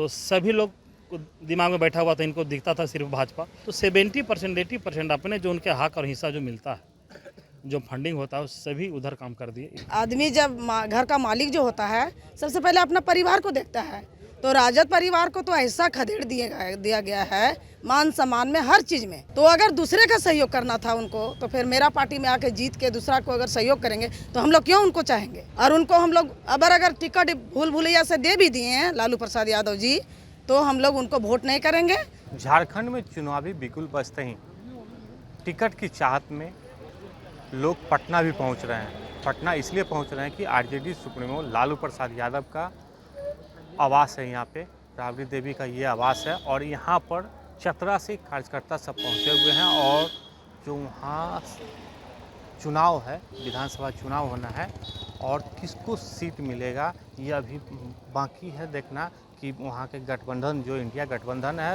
तो सभी लोग को दिमाग में बैठा हुआ था, इनको दिखता था सिर्फ भाजपा। तो 70% 80% अपने जो उनके हक और हिस्सा जो मिलता है, जो फंडिंग होता है, सभी उधर काम कर दिए। आदमी जब घर का मालिक जो होता है सबसे पहले अपना परिवार को देखता है, तो राजद परिवार को तो ऐसा खदेड़ दिया गया है मान सम्मान में, हर चीज में। तो अगर दूसरे का सहयोग करना था उनको, तो फिर मेरा पार्टी में आके जीत के दूसरा को अगर सहयोग करेंगे तो हम लोग क्यों उनको चाहेंगे। और उनको हम लोग अगर टिकट भूल भुलैया से दे भी दिए हैं लालू प्रसाद यादव जी, तो हम लोग उनको वोट नहीं करेंगे। झारखंड में चुनावी बिगुल बजते ही टिकट की चाहत में लोग पटना भी पहुंच रहे हैं। पटना इसलिए पहुंच रहे हैं कि आरजेडी सुप्रीमो लालू प्रसाद यादव का आवास है, यहाँ पे राबड़ी देवी का ये आवास है और यहाँ पर चतरा से कार्यकर्ता सब पहुँचे हुए हैं। और जो वहाँ चुनाव है, विधानसभा चुनाव होना है और किसको सीट मिलेगा ये अभी बाकी है देखना कि वहाँ के गठबंधन जो इंडिया गठबंधन है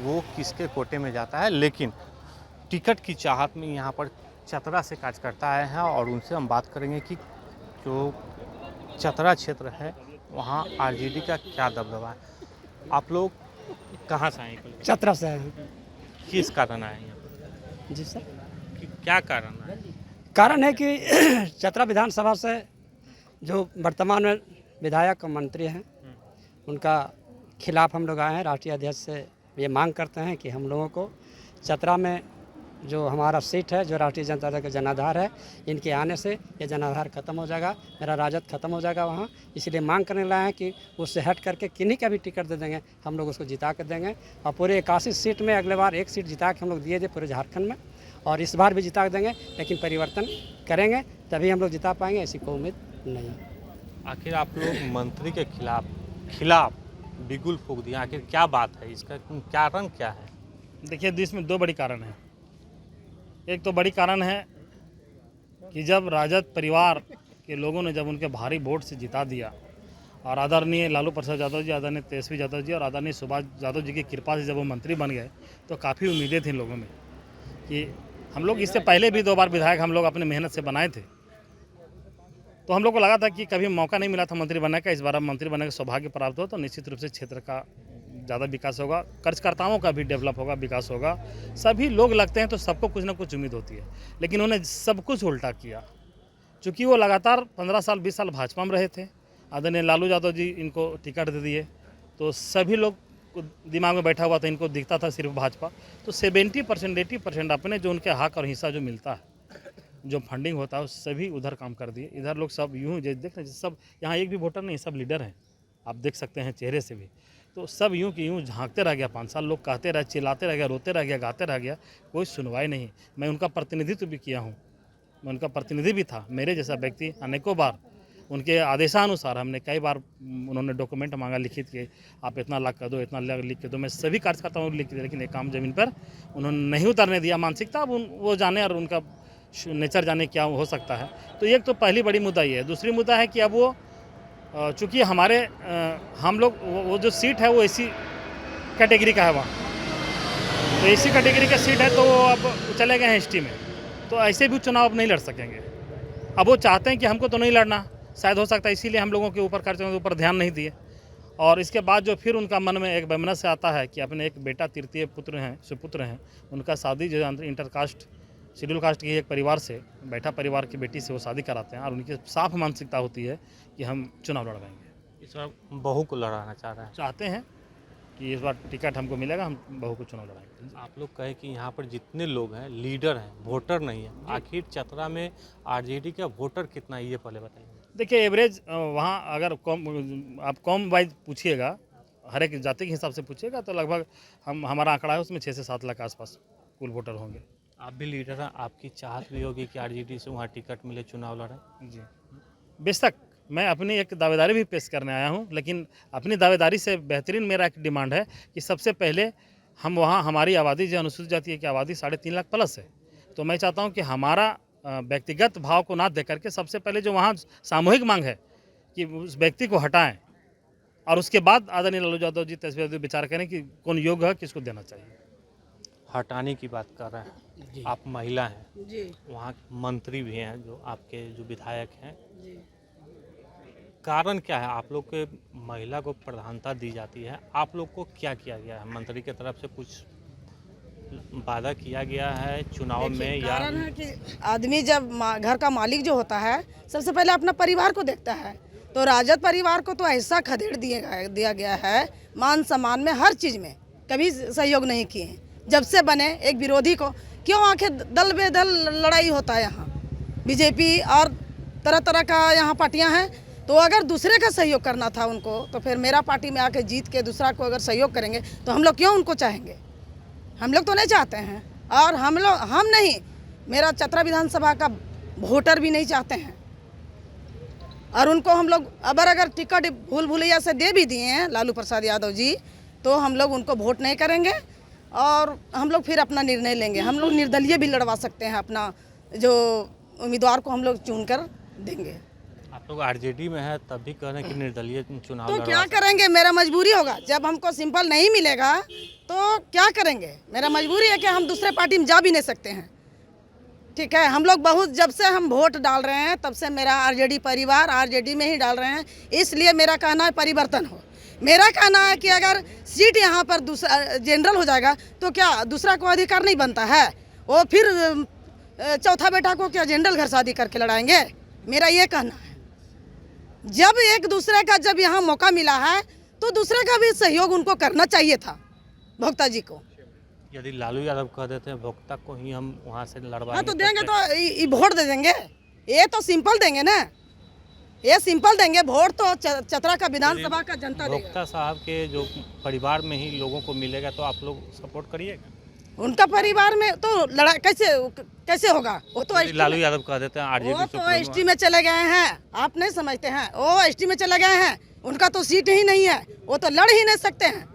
वो किसके कोटे में जाता है। लेकिन टिकट की चाहत में यहाँ पर चतरा से कार्यकर्ता आए हैं और उनसे हम बात करेंगे कि जो चतरा क्षेत्र है वहाँ आरजेडी का क्या दबदबा है। आप लोग कहाँ से आए? चतरा से है। किस कारण आए यहाँ पर? जी सर, क्या कारण है? कारण है कि चतरा विधानसभा से जो वर्तमान में विधायक और मंत्री हैं उनका खिलाफ हम लोग आए हैं। राष्ट्रीय अध्यक्ष से ये मांग करते हैं कि हम लोगों को चतरा में जो हमारा सीट है, जो राष्ट्रीय जनता दल का जनाधार है, इनके आने से ये जनाधार खत्म हो जाएगा, मेरा राजद खत्म हो जाएगा वहाँ। इसलिए मांग करने लाए हैं कि उससे हट करके किन्हीं का भी टिकट दे देंगे, हम लोग उसको जिता कर देंगे। और पूरे 81 सीट में अगले बार एक सीट जिता के हम लोग दिए थे पूरे झारखंड में, और इस बार भी जिता देंगे। लेकिन परिवर्तन करेंगे तभी हम लोग जिता पाएंगे, ऐसी कोई उम्मीद नहीं। आखिर आप लोग मंत्री के खिलाफ बिगुल फूंक दिया, आखिर क्या बात है, इसका कारण क्या है? देखिए, देश में दो बड़ी कारण है। एक तो बड़ी कारण है कि जब राजद परिवार के लोगों ने जब उनके भारी वोट से जिता दिया और आदरणीय लालू प्रसाद यादव जी, आदरणीय तेजस्वी यादव जी और आदरणीय सुभाष यादव जी की कृपा से जब वो मंत्री बन गए, तो काफ़ी उम्मीदें थी लोगों में कि हम लोग इससे पहले भी 2 बार विधायक हम लोग अपने मेहनत से बनाए थे। तो हम लोग को लगा था कि कभी मौका नहीं मिला था मंत्री बनने का, इस बार मंत्री बनने का सौभाग्य प्राप्त हो तो निश्चित रूप से क्षेत्र का ज़्यादा विकास होगा, कार्यकर्ताओं का भी डेवलप होगा, विकास होगा। सभी लोग लगते हैं तो सबको कुछ ना कुछ उम्मीद होती है, लेकिन उन्होंने सब कुछ उल्टा किया। चूँकि वो लगातार 15 साल 20 साल भाजपा में रहे थे, आदरणीय लालू यादव जी इनको टिकट दे दिए, तो सभी लोग को दिमाग में बैठा हुआ था, इनको दिखता था सिर्फ भाजपा। तो 70% 80% अपने जो उनके हक और हिस्सा जो मिलता है, जो फंडिंग होता है, सभी उधर काम कर दिए। इधर लोग सब यूँ देख रहे, सब यहाँ एक भी वोटर नहीं, सब लीडर हैं, आप देख सकते हैं चेहरे से भी। तो सब यूँ कि यूँ झांकते रह गया, 5 साल लोग कहते रहे, चिल्लाते रह गया, रोते रह गया, गाते रह गया, कोई सुनवाई नहीं। मैं उनका प्रतिनिधित्व भी किया हूँ, मैं उनका प्रतिनिधि भी था। मेरे जैसा व्यक्ति अनेकों बार उनके आदेशानुसार हमने कई बार, उन्होंने डॉक्यूमेंट मांगा लिखित के, आप इतना लाख कर दो, इतना लाख लिख के दो, मैं सभी कार्यकर्ताओं को लिख के, लेकिन एक काम ज़मीन पर उन्होंने नहीं उतरने दिया। मानसिकता अब वो जाने और उनका नेचर जाने क्या हो सकता है। तो एक तो पहली बड़ी मुद्दा ये है। दूसरी मुद्दा है कि अब वो चूँकि हमारे हम लोग वो जो सीट है वो एसी कैटेगरी का है वहाँ, तो एसी कैटेगरी का सीट है, तो वो अब चले गए हैं एसटी में, तो ऐसे भी चुनाव अब नहीं लड़ सकेंगे। अब वो चाहते हैं कि हमको तो नहीं लड़ना, शायद हो सकता है इसीलिए हम लोगों के ऊपर कार्यक्रम के ऊपर ध्यान नहीं दिए। और इसके बाद जो फिर उनका मन में एक वैमनस्य से आता है कि अपने एक बेटा तृतीय पुत्र हैं, सुपुत्र हैं, उनका शादी जो इंटरकास्ट शेड्यूल कास्ट की एक परिवार से, बैठा परिवार की बेटी से वो शादी कराते हैं, और उनकी साफ मानसिकता होती है कि हम चुनाव लड़वाएंगे। इस बार बहू को लड़ाना चाह रहे हैं, चाहते हैं कि इस बार टिकट हमको मिलेगा, हम बहू को चुनाव लड़ाएंगे। आप लोग कहे कि यहाँ पर जितने लोग हैं लीडर हैं, वोटर नहीं है, आखिर चतरा में आरजेडी का वोटर कितना है ये पहले बताइए। देखिए, एवरेज वहाँ अगर आप कॉम वाइज पूछिएगा, हर एक जाति के हिसाब से पूछिएगा, तो लगभग हमारा आंकड़ा है उसमें 6 से 7 लाख आसपास कुल वोटर होंगे। आप भी लीडर हैं, आपकी चाहत भी होगी कि आरजेडी से वहाँ टिकट मिले, चुनाव लड़ें। जी, बेशक मैं अपनी एक दावेदारी भी पेश करने आया हूँ, लेकिन अपनी दावेदारी से बेहतरीन मेरा एक डिमांड है कि सबसे पहले हम वहाँ, हमारी आबादी जो अनुसूचित जाति की आबादी 3.5 लाख प्लस है, तो मैं चाहता हूँ कि हमारा व्यक्तिगत भाव को ना देख करके सबसे पहले जो वहाँ सामूहिक मांग है कि उस व्यक्ति को हटाएं, और उसके बाद आदरणीय लालू यादव जी, तेजस्वी यादव विचार करें कि कौन योग्य है, किसको देना चाहिए। हटाने की बात कर रहे हैं, आप महिला हैं जी वहाँ मंत्री भी हैं, जो आपके जो विधायक हैं, जी कारण क्या है? आप लोग के महिला को प्रधानता दी जाती है, आप लोग को क्या किया गया है? मंत्री की तरफ से कुछ वादा किया गया है चुनाव में या कारण है कि आदमी जब घर का मालिक जो होता है सबसे पहले अपना परिवार को देखता है। तो राजद परिवार को तो ऐसा खदेड़ दिया गया है, मान सम्मान में हर चीज़ में कभी सहयोग नहीं किए। जब से बने एक विरोधी को क्यों आखिर दल बेदल लड़ाई होता है यहाँ, बीजेपी और तरह तरह का यहाँ पार्टियाँ हैं। तो अगर दूसरे का सहयोग करना था उनको, तो फिर मेरा पार्टी में आके जीत के दूसरा को अगर सहयोग करेंगे तो हम लोग क्यों उनको चाहेंगे? हम लोग तो नहीं चाहते हैं। और हम नहीं, मेरा चतरा विधानसभा का वोटर भी नहीं चाहते हैं। और उनको हम लोग अगर टिकट भूल भुलैया से दे भी दिए हैं लालू प्रसाद यादव जी, तो हम लोग उनको वोट नहीं करेंगे और हम लोग फिर अपना निर्णय लेंगे। हम लोग निर्दलीय भी लड़वा सकते हैं, अपना जो उम्मीदवार को हम लोग चुन कर देंगे। आप लोग आरजेडी में है तब भी कह रहे हैं कि निर्दलीय चुनाव तो लड़वा क्या सकते करेंगे? मेरा मजबूरी होगा। जब हमको सिंपल नहीं मिलेगा तो क्या करेंगे? मेरा मजबूरी है कि हम दूसरे पार्टी में जा भी नहीं सकते हैं। ठीक है, हम लोग बहुत जब से हम वोट डाल रहे हैं तब से मेरा आरजेडी परिवार आरजेडी में ही डाल रहे हैं। इसलिए मेरा कहना है परिवर्तन हो। मेरा कहना है कि अगर सीट यहाँ पर दूसरा जनरल हो जाएगा तो क्या दूसरा को अधिकार नहीं बनता है? वो फिर चौथा बेटा को क्या जनरल घर शादी करके लड़ाएंगे? मेरा ये कहना है। जब एक दूसरे का जब यहाँ मौका मिला है तो दूसरे का भी सहयोग उनको करना चाहिए था, भोक्ता जी को। यदि लालू यादव कह देते हैं भोक्ता को ही हम वहाँ से लड़वाएंगे, हाँ तो देंगे तो वोट दे देंगे। ये तो सिंपल देंगे ना, ये सिंपल देंगे वोट तो चतरा का विधानसभा का जनता देगा। भोक्ता साहब के जो परिवार में ही लोगों को मिलेगा तो आप लोग सपोर्ट करिएगा? उनका परिवार में तो लड़ाई कैसे होगा? वो तो यदि लालू यादव कह देते हैं वो आरजेडी तो एसटी में चले गए हैं, आप नहीं समझते हैं। वो एसटी में चले गए हैं, उनका तो सीट ही नहीं है, वो तो लड़ ही नहीं सकते हैं।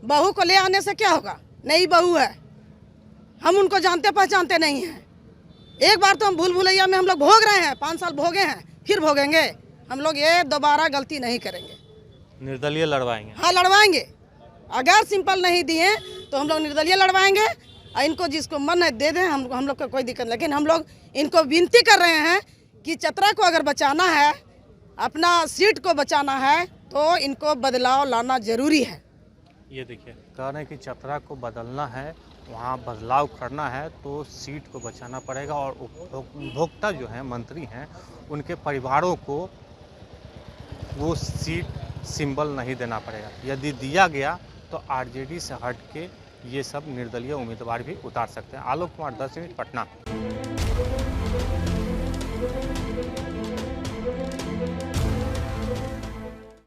बहू को ले आने से क्या होगा? नई बहू है, हम उनको जानते पहचानते नहीं हैं। एक बार तो हम भूल भुलैया में हम लोग भोग रहे हैं, 5 साल भोगे हैं, फिर भोगेंगे। हम लोग ये दोबारा गलती नहीं करेंगे। निर्दलीय लड़वाएंगे? हाँ लड़वाएंगे। अगर सिंपल नहीं दिए तो हम लोग निर्दलीय लड़वाएंगे। और इनको जिसको मन है दे दें, हम लोग का कोई दिक्कत। लेकिन हम लोग इनको विनती कर रहे हैं कि चतरा को अगर बचाना है, अपना सीट को बचाना है, तो इनको बदलाव लाना जरूरी है। ये देखिए, कह रहे हैं कि चतरा को बदलना है, वहाँ बदलाव करना है तो सीट को बचाना पड़ेगा। और उपभोक्ता जो हैं, मंत्री हैं, उनके परिवारों को वो सीट सिंबल नहीं देना पड़ेगा। यदि दिया गया तो आरजेडी से हट के ये सब निर्दलीय उम्मीदवार भी उतार सकते हैं। आलोक कुमार, 10 मिनट, पटना।